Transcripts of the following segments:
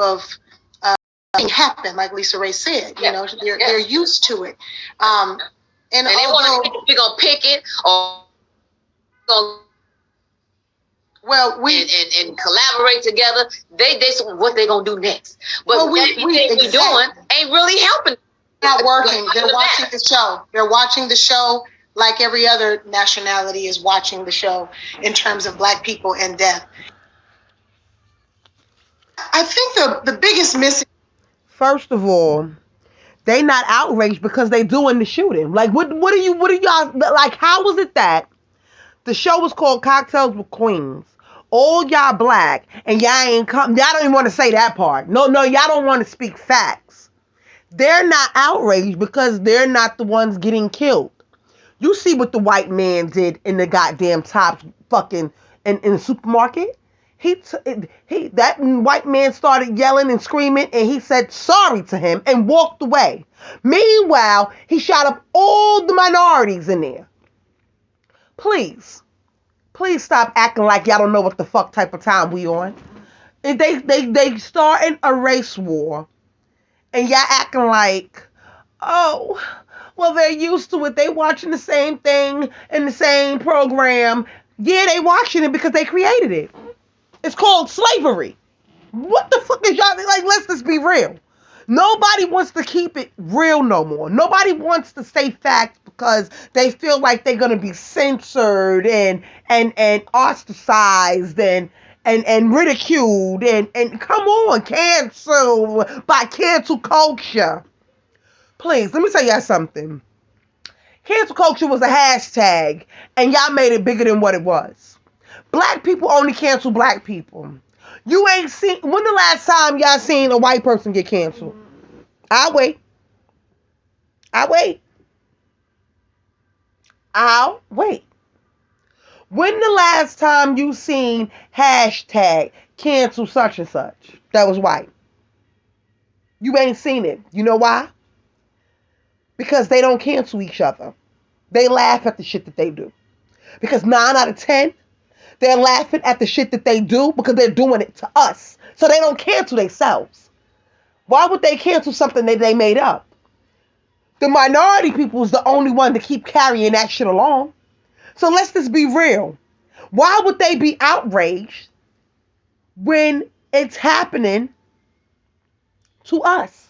of thing happen, like Lisa Ray said. You know, they're used to it. And they want to, we're gonna pick it or well, and collaborate together. They what they gonna do next? But everything we doing ain't really helping. Not working. They're watching the show. They're watching the show like every other nationality is watching the show in terms of Black people and death. I think the biggest missing. First of all, they not outraged because they doing the shooting. Like what are y'all like? How was it that the show was called Cocktails with Queens? All y'all Black and y'all ain't come. Y'all don't even want to say that part. No, y'all don't want to speak facts. They're not outraged because they're not the ones getting killed. You see what the white man did in the goddamn Tops fucking in the supermarket? That white man started yelling and screaming, and he said sorry to him and walked away. Meanwhile, he shot up all the minorities in there. Please stop acting like y'all don't know what the fuck type of time we on. They starting a race war, and y'all acting like, oh, well, they're used to it. They watching the same thing in the same program. Yeah, they watching it because they created it. It's called slavery. What the fuck is y'all, like, let's just be real. Nobody wants to keep it real no more. Nobody wants to say facts because they feel like they're going to be censored and ostracized and ridiculed and come on, cancel by cancel culture. Please, let me tell y'all something. Cancel culture was a hashtag and y'all made it bigger than what it was. Black people only cancel Black people. You ain't seen, when the last time y'all seen a white person get canceled? I'll wait. When the last time you seen hashtag cancel such and such that was white? You ain't seen it. You know why? Because they don't cancel each other. They laugh at the shit that they do. Because 9 out of 10, they're laughing at the shit that they do because they're doing it to us. So they don't cancel themselves. Why would they cancel something that they made up? The minority people is the only one to keep carrying that shit along. So let's just be real. Why would they be outraged when it's happening to us?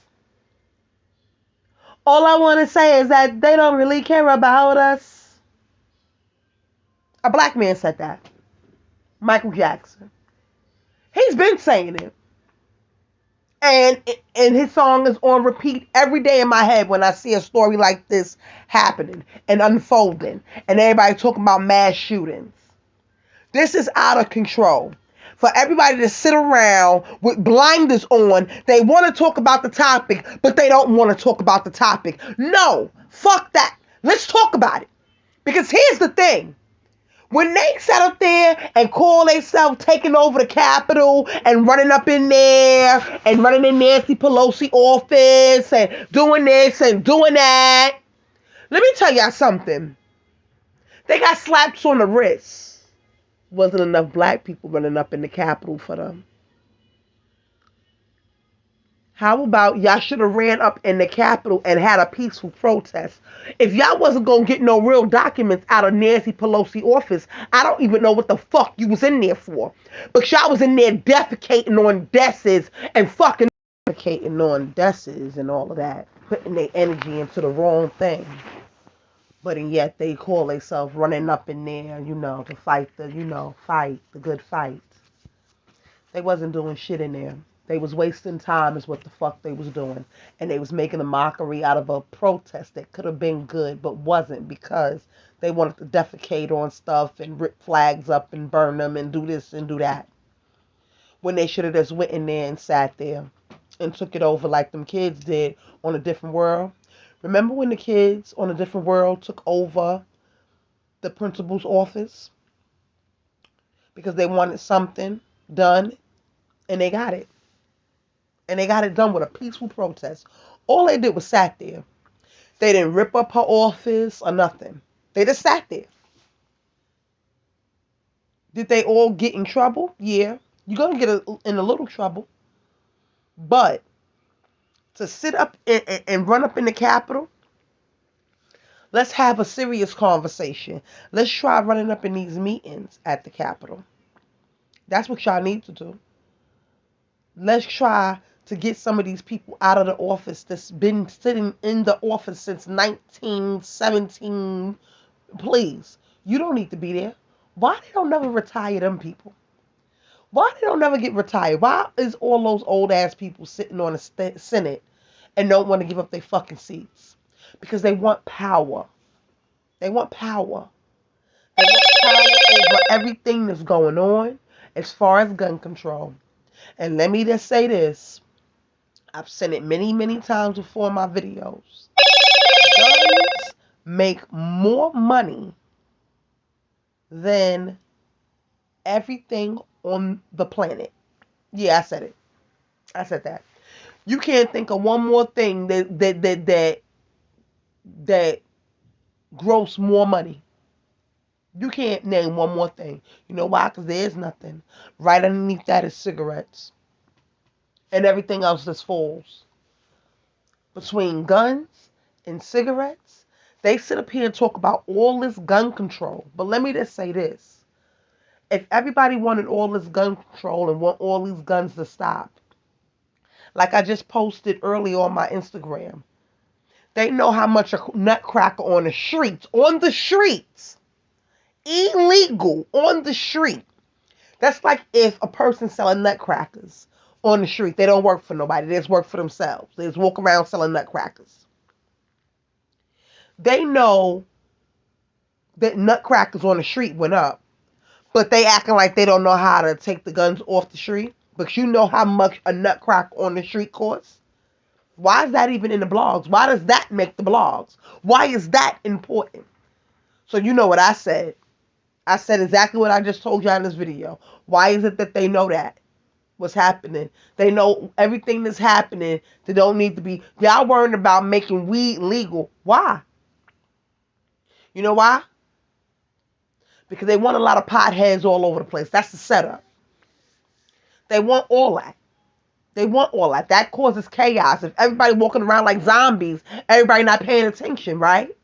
All I want to say is that they don't really care about us. A Black man said that. Michael Jackson. He's been saying it. And his song is on repeat every day in my head when I see a story like this happening and unfolding. And everybody talking about mass shootings. This is out of control. For everybody to sit around with blinders on, they want to talk about the topic, but they don't want to talk about the topic. No, fuck that. Let's talk about it. Because here's the thing. When they sat up there and call themselves taking over the Capitol and running up in there and running in Nancy Pelosi office and doing this and doing that, let me tell y'all something. They got slaps on the wrist. Wasn't enough Black people running up in the Capitol for them. How about y'all should have ran up in the Capitol and had a peaceful protest? If y'all wasn't going to get no real documents out of Nancy Pelosi office, I don't even know what the fuck you was in there for. But y'all was in there defecating on desks and fucking defecating on desks and all of that. Putting their energy into the wrong thing. But and yet they call themselves running up in there, to fight the good fight. They wasn't doing shit in there. They was wasting time is what the fuck they was doing. And they was making a mockery out of a protest that could have been good but wasn't because they wanted to defecate on stuff and rip flags up and burn them and do this and do that. When they should have just went in there and sat there and took it over like them kids did on A Different World. Remember when the kids on A Different World took over the principal's office? Because they wanted something done and they got it. And they got it done with a peaceful protest. All they did was sat there. They didn't rip up her office or nothing. They just sat there. Did they all get in trouble? Yeah. You're going to get in a little trouble. But to sit up and run up in the Capitol, let's have a serious conversation. Let's try running up in these meetings at the Capitol. That's what y'all need to do. Let's try to get some of these people out of the office that's been sitting in the office since 1917. Please, you don't need to be there. Why they don't never retire them people? Why they don't never get retired? Why is all those old ass people sitting on the Senate and don't want to give up their fucking seats? Because they want power. They want power. They want power over everything that's going on as far as gun control. And let me just say this. I've said it many, many times before in my videos. Guns make more money than everything on the planet. Yeah, I said it. I said that. You can't think of one more thing that gross more money. You can't name one more thing. You know why? Because there is nothing. Right underneath that is cigarettes. And everything else just falls. Between guns and cigarettes, they sit up here and talk about all this gun control. But let me just say this. If everybody wanted all this gun control and want all these guns to stop, like I just posted earlier on my Instagram, they know how much a nutcracker on the streets, illegal on the street. That's like if a person selling nutcrackers on the street. They don't work for nobody. They just work for themselves. They just walk around selling nutcrackers. They know that nutcrackers on the street went up, but they acting like they don't know how to take the guns off the street. But you know how much a nutcracker on the street costs? Why is that even in the blogs? Why does that make the blogs? Why is that important? So you know what I said. I said exactly what I just told you in this video. Why is it that they know that? What's happening? They know everything that's happening. They don't need to be. Y'all worrying about making weed legal. Why? You know why? Because they want a lot of potheads all over the place. That's the setup. They want all that. They want all that. That causes chaos. If everybody walking around like zombies, everybody not paying attention, right?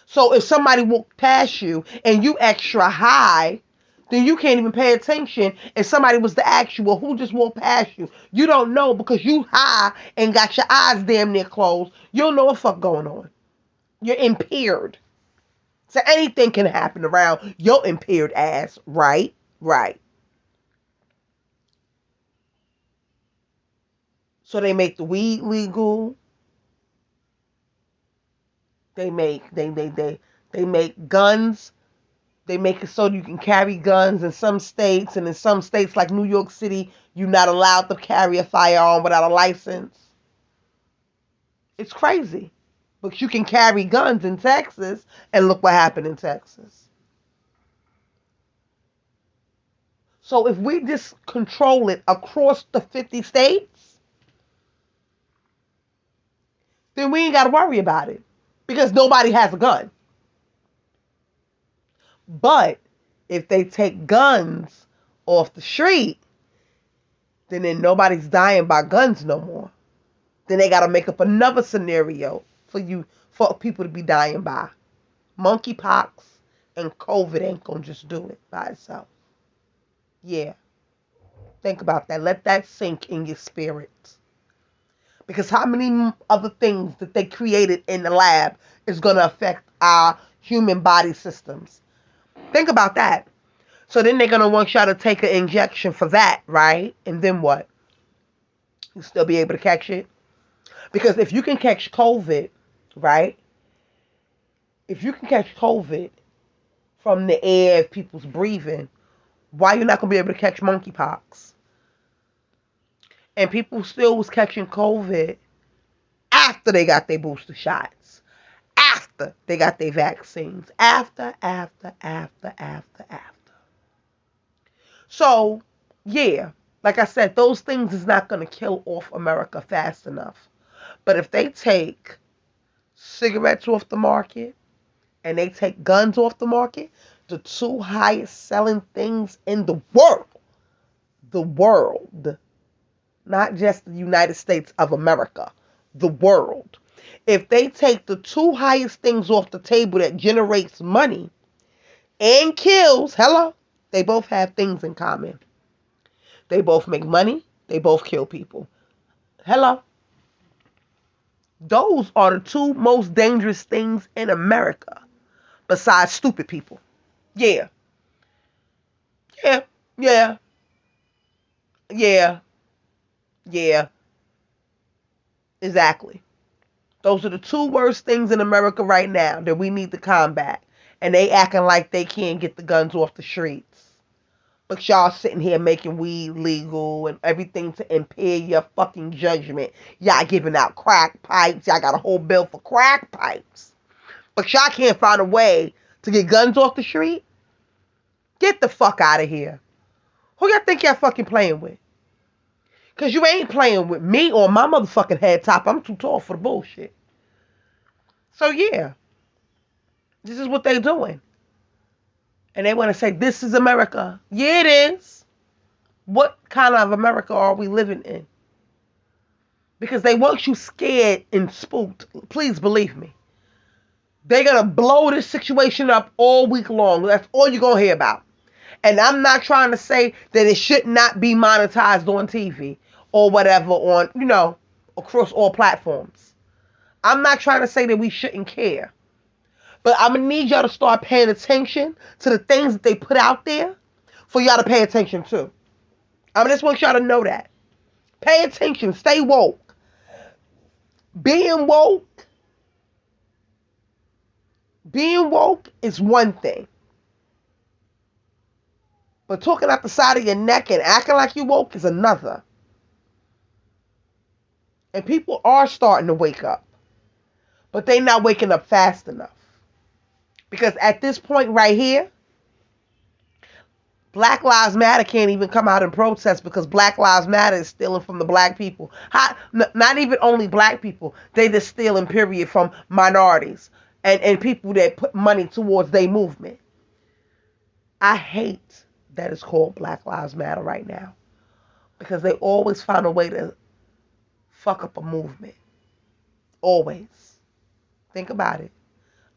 So if somebody walk past you and you extra high, then you can't even pay attention. If somebody was to ask you, well, who just walked past you? You don't know because you high and got your eyes damn near closed. You don't know what the fuck going on. You're impaired. So anything can happen around your impaired ass, right? Right. So they make the weed legal. They make guns. They make it so you can carry guns in some states, and in some states like New York City, you're not allowed to carry a firearm without a license. It's crazy. But you can carry guns in Texas, and look what happened in Texas. So if we just control it across the 50 states, then we ain't got to worry about it because nobody has a gun. But if they take guns off the street, then nobody's dying by guns no more. Then they got to make up another scenario for people to be dying by. Monkeypox and COVID ain't going to just do it by itself. Yeah. Think about that. Let that sink in your spirit. Because how many other things that they created in the lab is going to affect our human body systems? Think about that. So then they're going to want y'all to take an injection for that, right? And then what? You still be able to catch it? Because if you can catch COVID, right? If you can catch COVID from the air of people's breathing, why are you not going to be able to catch monkeypox? And people still was catching COVID after they got their booster shots. After they got their vaccines. After. So, yeah, like I said, those things is not going to kill off America fast enough. But if they take cigarettes off the market and they take guns off the market, the two highest selling things in the world, not just the United States of America, the world. If they take the two highest things off the table that generates money and kills, hello, they both have things in common. They both make money. They both kill people. Hello. Those are the two most dangerous things in America besides stupid people. Yeah. Yeah. Yeah. Yeah. Yeah. Exactly. Those are the two worst things in America right now that we need to combat. And they acting like they can't get the guns off the streets. But y'all sitting here making weed legal and everything to impair your fucking judgment. Y'all giving out crack pipes. Y'all got a whole bill for crack pipes. But y'all can't find a way to get guns off the street? Get the fuck out of here. Who y'all think y'all fucking playing with? Because you ain't playing with me or my motherfucking head top. I'm too tall for the bullshit. So yeah. This is what they doing. And they want to say, this is America. Yeah, it is. What kind of America are we living in? Because they want you scared and spooked. Please believe me. They're going to blow this situation up all week long. That's all you're going to hear about. And I'm not trying to say that it should not be monetized on TV or whatever on, across all platforms. I'm not trying to say that we shouldn't care. But I'm going to need y'all to start paying attention to the things that they put out there for y'all to pay attention to. I just want y'all to know that. Pay attention. Stay woke. Being woke is one thing. But talking out the side of your neck and acting like you woke is another. And people are starting to wake up. But they not waking up fast enough. Because at this point right here, Black Lives Matter can't even come out and protest because Black Lives Matter is stealing from the black people. Not even only black people. They just stealing, period, from minorities and people that put money towards their movement. I hate that it's called Black Lives Matter right now. Because they always find a way to fuck up a movement. Always. Think about it.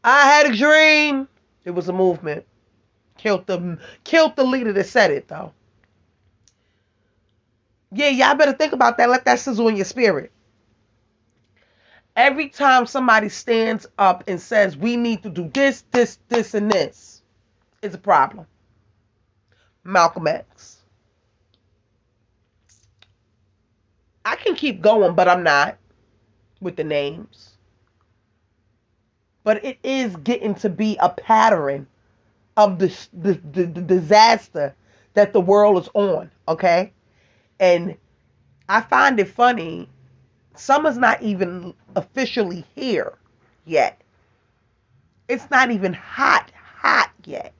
I had a dream. It was a movement. Killed the leader that said it, though. Yeah, y'all better think about that. Let that sizzle in your spirit. Every time somebody stands up and says, we need to do this, this, this, and this, it's a problem. Malcolm X. I can keep going, but I'm not with the names. But it is getting to be a pattern of the disaster that the world is on, okay? And I find it funny, summer's not even officially here yet. It's not even hot yet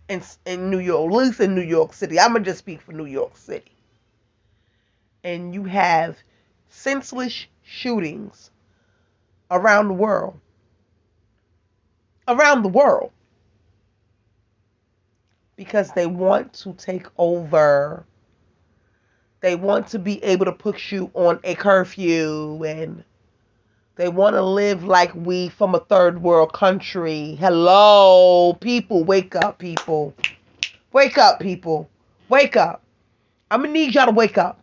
in New York, at least in New York City. I'm going to just speak for New York City. And you have senseless shootings around the world. Around the world. Because they want to take over. They want to be able to put you on a curfew. And they want to live like we from a third world country. Hello, people. Wake up, people. Wake up, people. Wake up. I'm going to need y'all to wake up.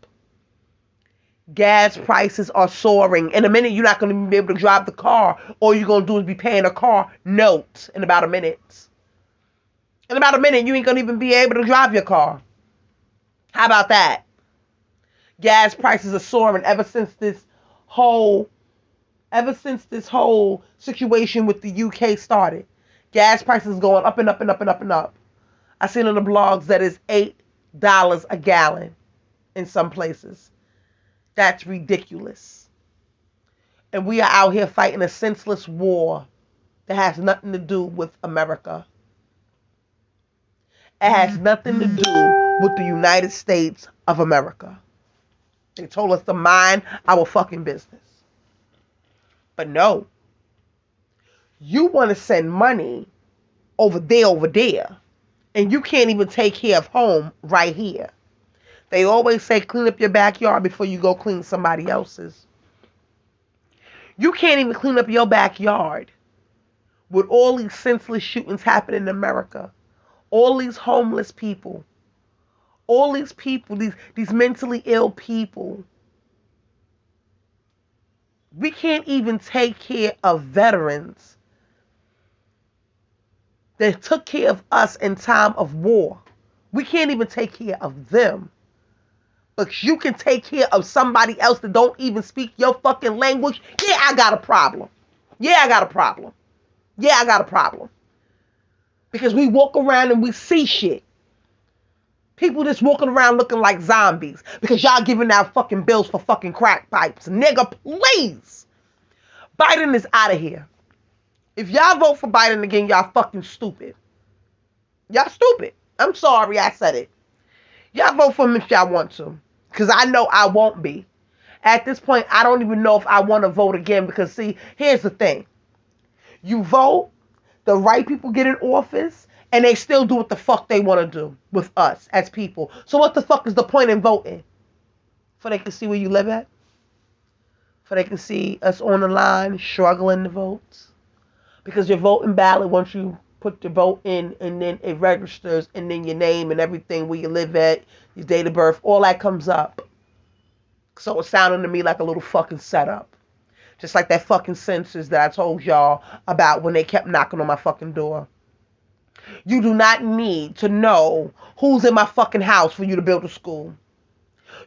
Gas prices are soaring. In a minute, you're not going to be able to drive the car. All you're going to do is be paying a car note in about a minute. In about a minute, you ain't going to even be able to drive your car. How about that? Gas prices are soaring ever since this whole situation with the UK started. Gas prices going up and up and up and up and up. I seen on the blogs that is $8 a gallon in some places. That's ridiculous. And we are out here fighting a senseless war that has nothing to do with America. It has nothing to do with the United States of America. They told us to mind our fucking business. But no. You want to send money over there, and you can't even take care of home right here. They always say clean up your backyard before you go clean somebody else's. You can't even clean up your backyard with all these senseless shootings happening in America. All these homeless people. All these people, these mentally ill people. We can't even take care of veterans that took care of us in time of war. We can't even take care of them. But you can take care of somebody else that don't even speak your fucking language. Yeah, I got a problem. Yeah, I got a problem. Yeah, I got a problem. Because we walk around and we see shit. People just walking around looking like zombies because y'all giving out fucking bills for fucking crack pipes. Nigga, please. Biden is out of here. If y'all vote for Biden again, y'all fucking stupid. Y'all stupid. I'm sorry I said it. Y'all vote for him if y'all want to. Because I know I won't be. At this point, I don't even know if I want to vote again. Because, see, here's the thing. You vote, the right people get in office, and they still do what the fuck they want to do with us as people. So what the fuck is the point in voting? For they can see where you live at? For they can see us on the line struggling to vote? Because your voting ballot, once you put the vote in and then it registers and then your name and everything, where you live at, your date of birth, all that comes up. So it's sounding to me like a little fucking setup. Just like that fucking census that I told y'all about when they kept knocking on my fucking door. You do not need to know who's in my fucking house for you to build a school.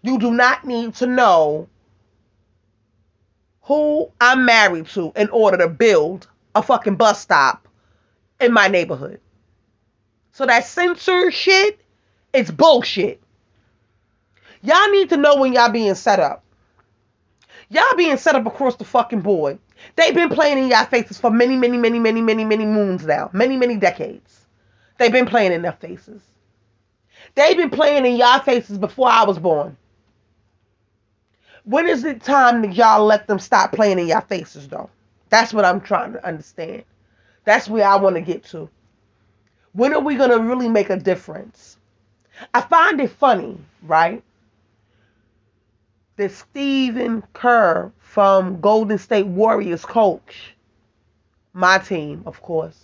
You do not need to know who I'm married to in order to build a fucking bus stop in my neighborhood. So that censor shit, it's bullshit. Y'all need to know when y'all being set up. Y'all being set up across the fucking board. They've been playing in y'all faces for many moons now. Many decades. They've been playing in their faces. They've been playing in y'all faces before I was born. When is it time that y'all let them stop playing in y'all faces, though? That's what I'm trying to understand. That's where I want to get to. When are we going to really make a difference? I find it funny, right? That Stephen Kerr from Golden State Warriors coach, my team, of course.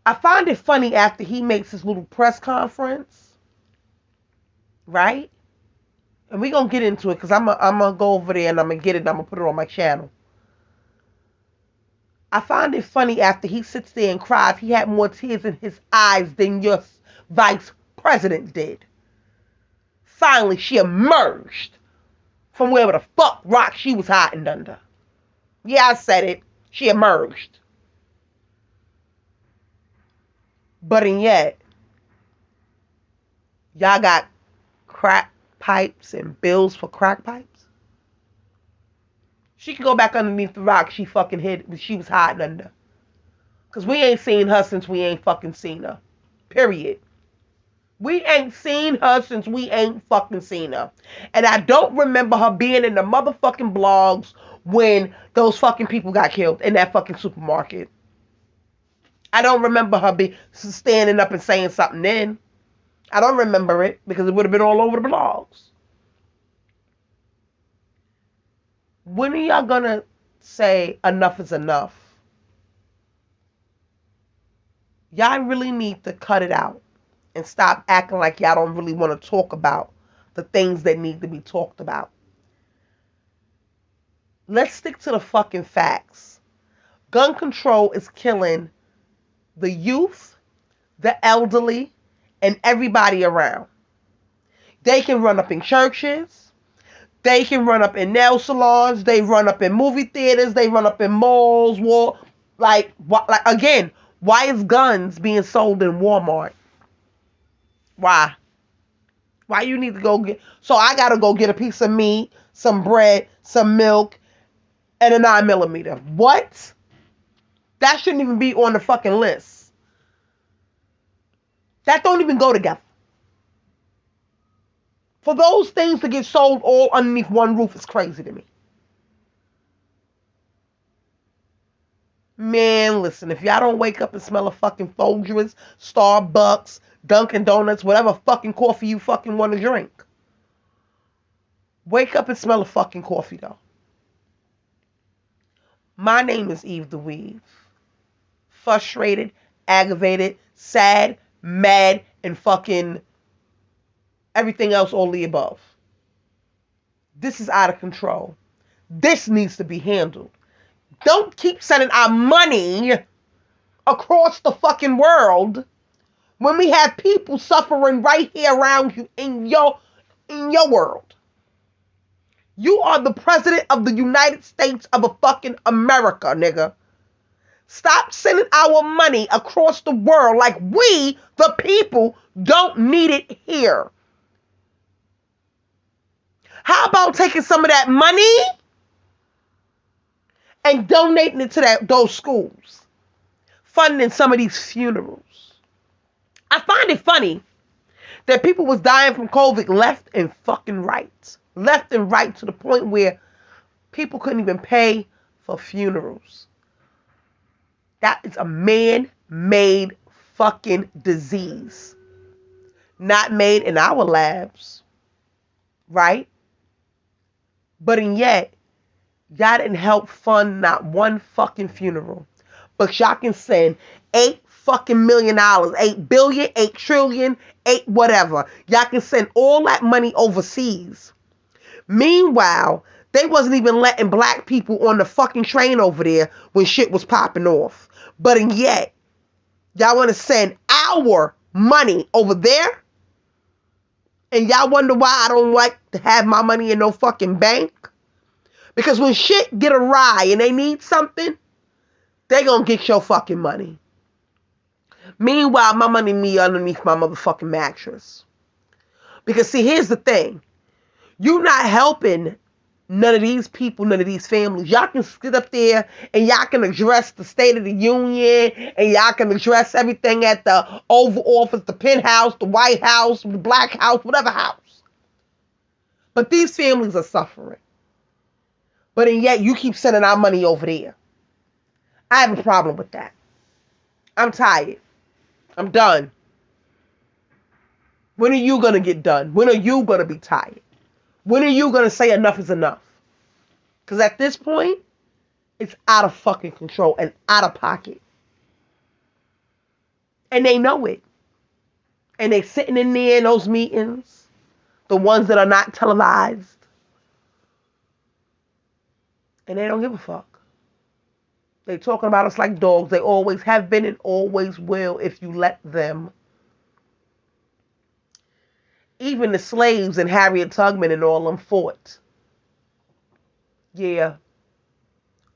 I find it funny after he makes his little press conference, right? And we're going to get into it because I'm going to go over there and I'm going to get it and I'm going to put it on my channel. I find it funny after he sits there and cries, he had more tears in his eyes than your vice president did. Finally, she emerged from wherever the fuck rock she was hiding under. Yeah, I said it. She emerged. But and yet, y'all got crack pipes and bills for crack pipes. She could go back underneath the rock she fucking hid, she was hiding under. Because we ain't seen her since we ain't fucking seen her. Period. We ain't seen her since we ain't fucking seen her. And I don't remember her being in the motherfucking blogs when those fucking people got killed in that fucking supermarket. I don't remember her standing up and saying something then. I don't remember it because it would have been all over the blogs. When are y'all gonna say enough is enough? Y'all really need to cut it out and stop acting like y'all don't really want to talk about the things that need to be talked about. Let's stick to the fucking facts. Gun control is killing the youth, the elderly, and everybody around. They can run up in churches. They can run up in nail salons. They run up in movie theaters. They run up in malls. Again, why is guns being sold in Walmart? Why? Why you need to go get... So I got to go get a piece of meat, some bread, some milk, and a 9mm. What? That shouldn't even be on the fucking list. That don't even go together. For those things to get sold all underneath one roof is crazy to me. Man, listen, if y'all don't wake up and smell a fucking Folgers, Starbucks, Dunkin' Donuts, whatever fucking coffee you fucking want to drink. Wake up and smell a fucking coffee, though. My name is Eve the Weave. Frustrated, aggravated, sad, mad, and fucking everything else, all the above. This is out of control. This needs to be handled. Don't keep sending our money across the fucking world when we have people suffering right here around you in your world. You are the president of the United States of a fucking America, nigga. Stop sending our money across the world like we, the people, don't need it here. How about taking some of that money and donating it to those schools? Funding some of these funerals. I find it funny that people was dying from COVID left and fucking right. Left and right to the point where people couldn't even pay for funerals. That is a man-made fucking disease. Not made in our labs. Right? But and yet, y'all didn't help fund not one fucking funeral. But y'all can send $8 fucking million, 8 billion, 8 trillion, 8 whatever. Y'all can send all that money overseas. Meanwhile, they wasn't even letting black people on the fucking train over there when shit was popping off. But and yet, y'all want to send our money over there? And y'all wonder why I don't like to have my money in no fucking bank? Because when shit get awry and they need something, they gonna get your fucking money. Meanwhile, my money be underneath my motherfucking mattress. Because see, here's the thing. You not helping none of these people, none of these families. Y'all can sit up there and y'all can address the State of the Union and y'all can address everything at the Oval Office, the Penthouse, the White House, the Black House, whatever house. But these families are suffering. But and yet you keep sending our money over there. I have a problem with that. I'm tired. I'm done. When are you going to get done? When are you going to be tired? When are you going to say enough is enough? Because at this point, it's out of fucking control and out of pocket. And they know it. And they sitting in there in those meetings, the ones that are not televised. And they don't give a fuck. They talking about us like dogs. They always have been and always will if you let them. Even the slaves and Harriet Tubman and all them fought. Yeah.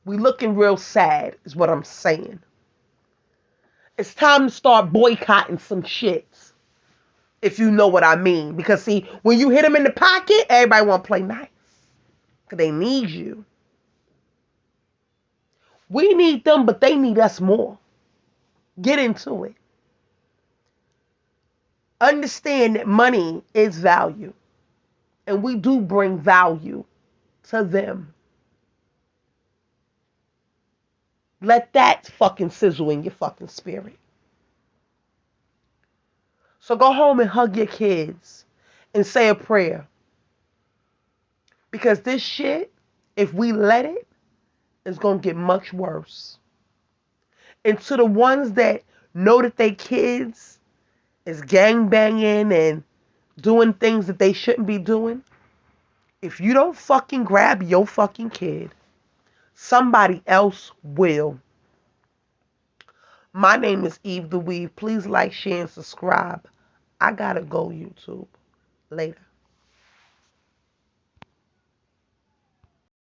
We looking real sad is what I'm saying. It's time to start boycotting some shits. If you know what I mean. Because see, when you hit them in the pocket, everybody want to play nice. Because they need you. We need them, but they need us more. Get into it. Understand that money is value. And we do bring value to them. Let that fucking sizzle in your fucking spirit. So go home and hug your kids and say a prayer. Because this shit, if we let it, is going to get much worse. And to the ones that know that they kids is gangbanging and doing things that they shouldn't be doing, if you don't fucking grab your fucking kid, somebody else will. My name is Eve the Weave. Please like, share, and subscribe. I gotta go, YouTube. Later.